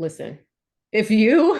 listen, if you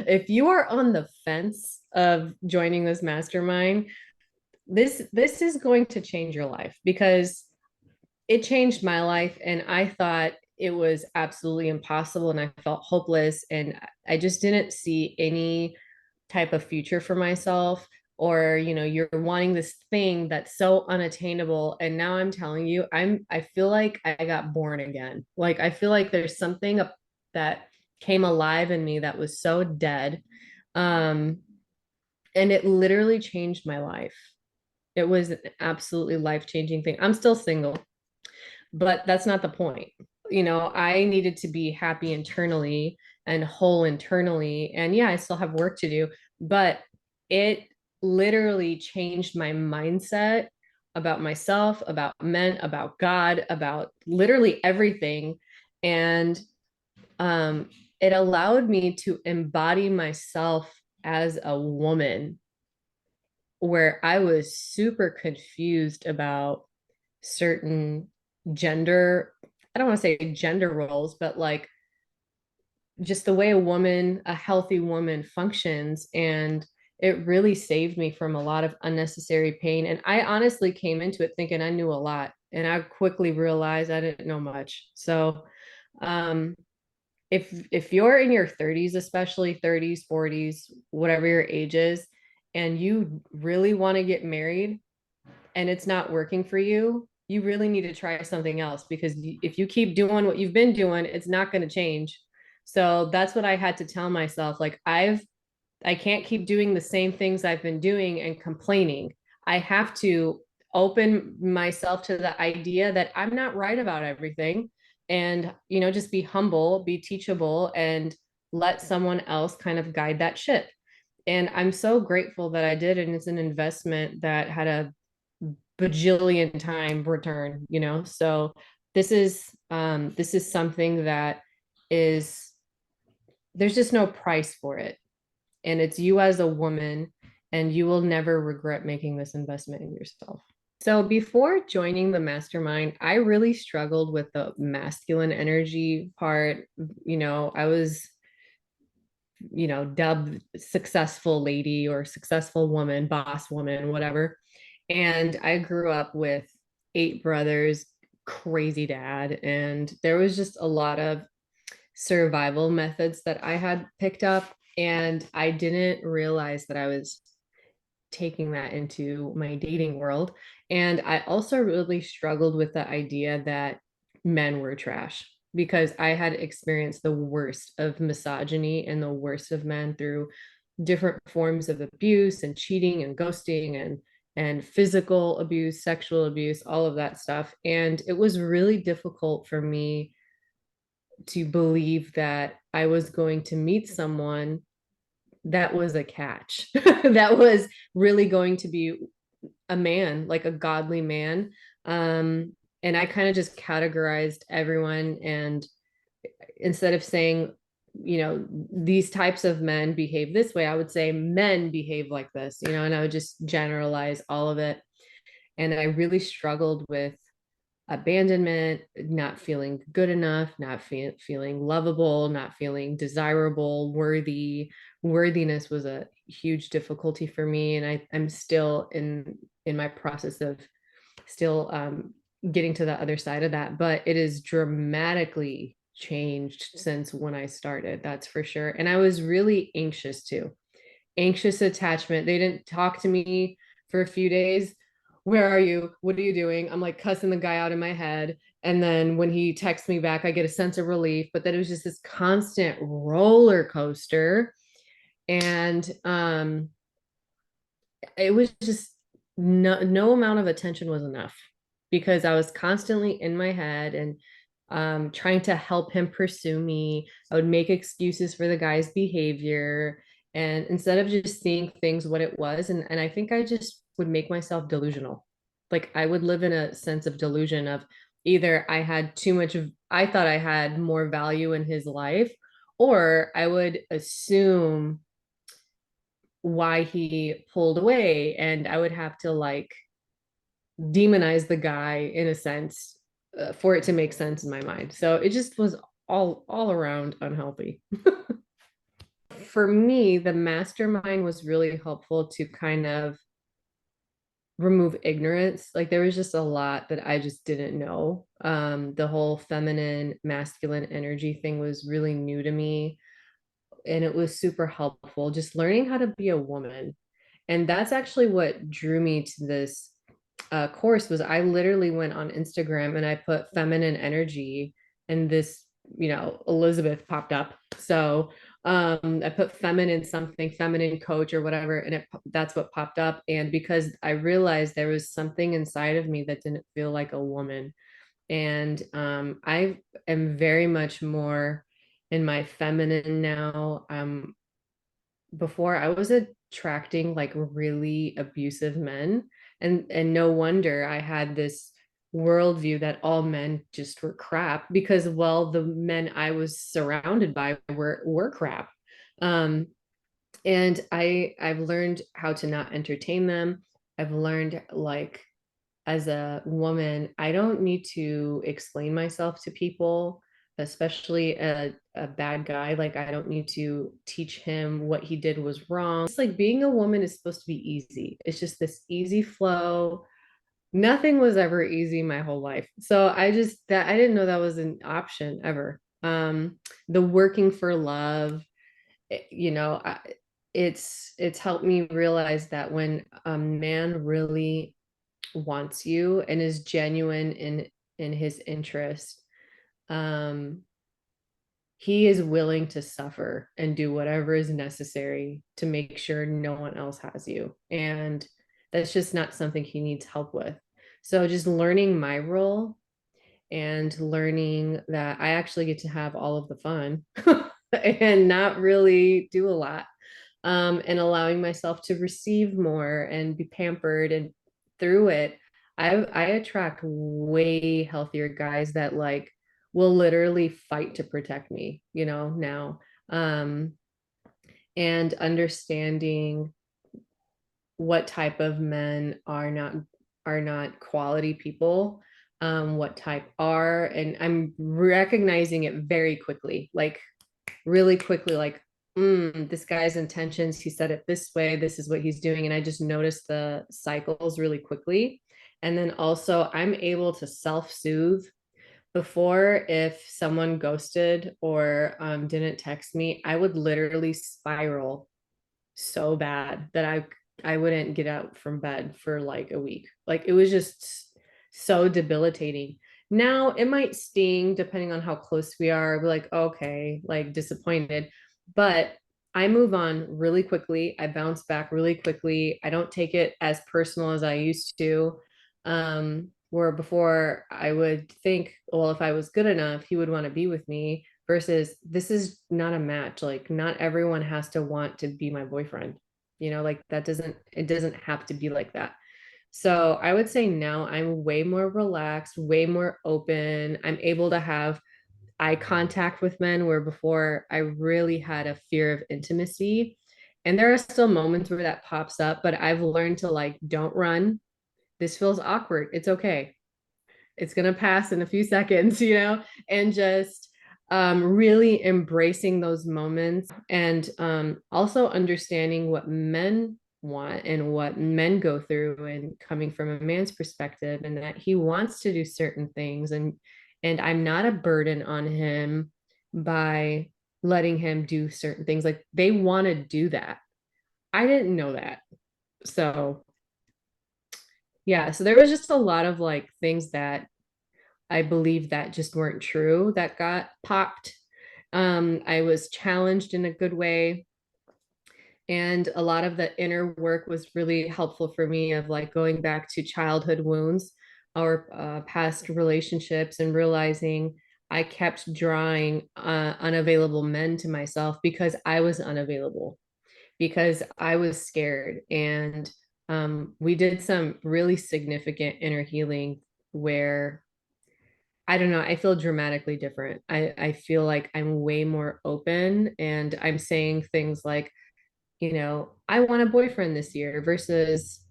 if you are on the fence of joining this mastermind, this is going to change your life, because it changed my life, and I thought it was absolutely impossible, and I felt hopeless, and I just didn't see any type of future for myself. Or, you're wanting this thing that's so unattainable, and now I'm telling you, I feel like I got born again. Like, I feel like there's something that came alive in me that was so dead. um and it literally changed my life. It was an absolutely life-changing thing. I'm still single, but that's not the point. I needed to be happy internally and whole internally. And yeah, I still have work to do, but it literally changed my mindset about myself, about men, about God, about literally everything. And um, it allowed me to embody myself as a woman, where I was super confused about certain gender, I don't want to say gender roles, but like just the way a healthy woman functions. And it really saved me from a lot of unnecessary pain. And I honestly came into it thinking I knew a lot, and I quickly realized I didn't know much. So, um, if you're in your 30s, especially 30s, 40s, whatever your age is, and you really want to get married and it's not working for you, you really need to try something else, because if you keep doing what you've been doing, it's not going to change. So that's what I had to tell myself. Like, I can't keep doing the same things I've been doing and complaining. I have to open myself to the idea that I'm not right about everything, and, just be humble, be teachable, and let someone else kind of guide that ship. And I'm so grateful that I did. And it's an investment that had a bajillion time return, so this is something that is, there's just no price for it, and it's you as a woman, and you will never regret making this investment in yourself. So before joining the mastermind, I really struggled with the masculine energy part. I was, dubbed successful lady or successful woman, boss woman, whatever. And I grew up with 8 brothers, crazy dad, and there was just a lot of survival methods that I had picked up, and I didn't realize that I was taking that into my dating world. And I also really struggled with the idea that men were trash, because I had experienced the worst of misogyny and the worst of men through different forms of abuse and cheating and ghosting and physical abuse, sexual abuse, all of that stuff. And it was really difficult for me to believe that I was going to meet someone that was a catch, that was really going to be a man, like a godly man. And I kind of just categorized everyone. And instead of saying, these types of men behave this way, I would say men behave like this, and I would just generalize all of it. And I really struggled with abandonment, not feeling good enough, not feeling lovable, not feeling desirable, worthy. Worthiness was a huge difficulty for me, and I'm still in my process of still getting to the other side of that. But it is dramatically changed since when I started, that's for sure. And I was really anxious too. Anxious attachment. They didn't talk to me for a few days. Where are you? What are you doing? I'm like cussing the guy out in my head. And then when he texts me back, I get a sense of relief. But then it was just this constant roller coaster. And it was just no amount of attention was enough, because I was constantly in my head and trying to help him pursue me. I would make excuses for the guy's behavior. And instead of just seeing things what it was, and I think I just would make myself delusional. Like, I would live in a sense of delusion of either I had too much of, I thought I had more value in his life, or I would assume why he pulled away, and I would have to like demonize the guy in a sense, for it to make sense in my mind. So it just was all around unhealthy. For me, the mastermind was really helpful to kind of remove ignorance. Like there was just a lot that I just didn't know. The whole feminine, masculine energy thing was really new to me, and it was super helpful just learning how to be a woman. And that's actually what drew me to this course. Was I literally went on Instagram and I put feminine energy, and this, Elizabeth popped up. So I put feminine something, feminine coach or whatever, and that's what popped up. And because I realized there was something inside of me that didn't feel like a woman, and I am very much more in my feminine now. Before I was attracting like really abusive men, and no wonder I had this worldview that all men just were crap, because well, the men I was surrounded by were crap. um and I've learned how to not entertain them. I've learned, like, as a woman, I don't need to explain myself to people, especially a bad guy. Like, I don't need to teach him what he did was wrong. It's like being a woman is supposed to be easy. It's just this easy flow. Nothing was ever easy my whole life. So I didn't know that was an option ever. The working for love, you know, it's helped me realize that when a man really wants you and is genuine in his interest, um he is willing to suffer and do whatever is necessary to make sure no one else has you, and that's just not something he needs help with. So just learning my role and learning that I actually get to have all of the fun and not really do a lot, and allowing myself to receive more and be pampered. And through it, I attract way healthier guys that like will literally fight to protect me, now. Um, and understanding what type of men are not quality people, what type are, and I'm recognizing it very quickly, like really quickly, like, this guy's intentions, he said it this way, this is what he's doing. And I just noticed the cycles really quickly. And then also I'm able to self-soothe. Before, if someone ghosted or didn't text me, I would literally spiral so bad that I wouldn't get out from bed for like a week. Like it was just so debilitating. Now it might sting depending on how close we are. We're like, okay, like disappointed, but I move on really quickly. I bounce back really quickly. I don't take it as personal as I used to. Where before I would think, well, if I was good enough, he would want to be with me, versus this is not a match. Like not everyone has to want to be my boyfriend. Like it doesn't have to be like that. So I would say now I'm way more relaxed, way more open. I'm able to have eye contact with men, where before I really had a fear of intimacy. And there are still moments where that pops up, but I've learned to, like, don't run. This feels awkward. It's okay. It's going to pass in a few seconds, and just really embracing those moments, and also understanding what men want and what men go through, and coming from a man's perspective, and that he wants to do certain things, and I'm not a burden on him by letting him do certain things. Like they want to do that. I didn't know that. So yeah, so there was just a lot of like things that I believe that just weren't true that got popped. I was challenged in a good way. And a lot of the inner work was really helpful for me, of like going back to childhood wounds or past relationships, and realizing I kept drawing unavailable men to myself because I was unavailable, because I was scared. And we did some really significant inner healing where, I don't know, I feel dramatically different. I feel like I'm way more open, and I'm saying things like, I want a boyfriend this year, versus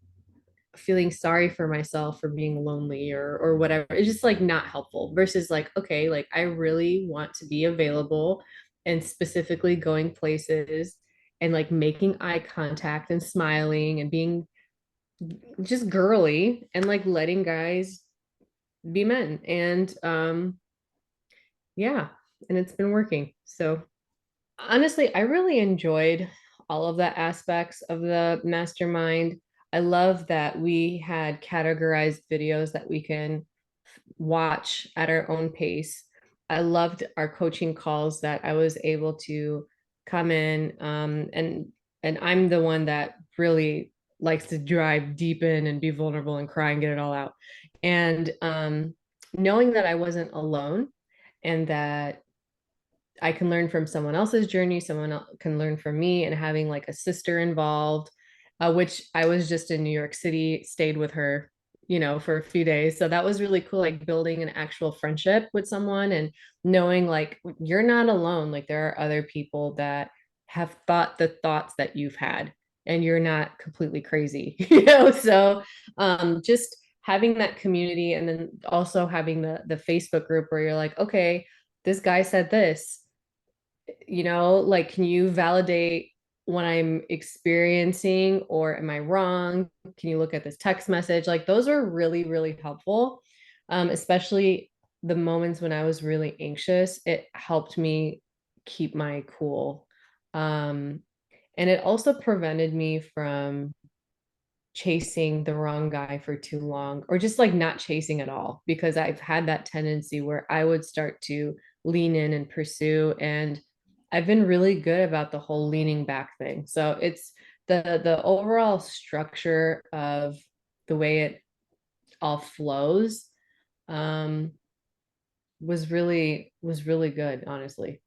feeling sorry for myself for being lonely or whatever. It's just like not helpful versus like, okay, like I really want to be available and specifically going places and like making eye contact and smiling and being just girly and like letting guys be men. And yeah, and it's been working. So honestly, I really enjoyed all of the aspects of the mastermind. I love that we had categorized videos that we can watch at our own pace. I loved our coaching calls that I was able to come in and I'm the one that really likes to drive deep in and be vulnerable and cry and get it all out. And knowing that I wasn't alone and that I can learn from someone else's journey, someone else can learn from me, and having like a sister involved, which I was just in New York City, stayed with her, for a few days. So that was really cool, like building an actual friendship with someone and knowing like you're not alone. Like there are other people that have thought the thoughts that you've had, and you're not completely crazy, So just having that community and then also having the Facebook group where you're like, okay, this guy said this, like, can you validate what I'm experiencing or am I wrong? Can you look at this text message? Like, those are really, really helpful, especially the moments when I was really anxious. It helped me keep my cool. Um, and it also prevented me from chasing the wrong guy for too long or just like not chasing at all because I've had that tendency where I would start to lean in and pursue and I've been really good about the whole leaning back thing. So it's the overall structure of the way it all flows um was really good, honestly.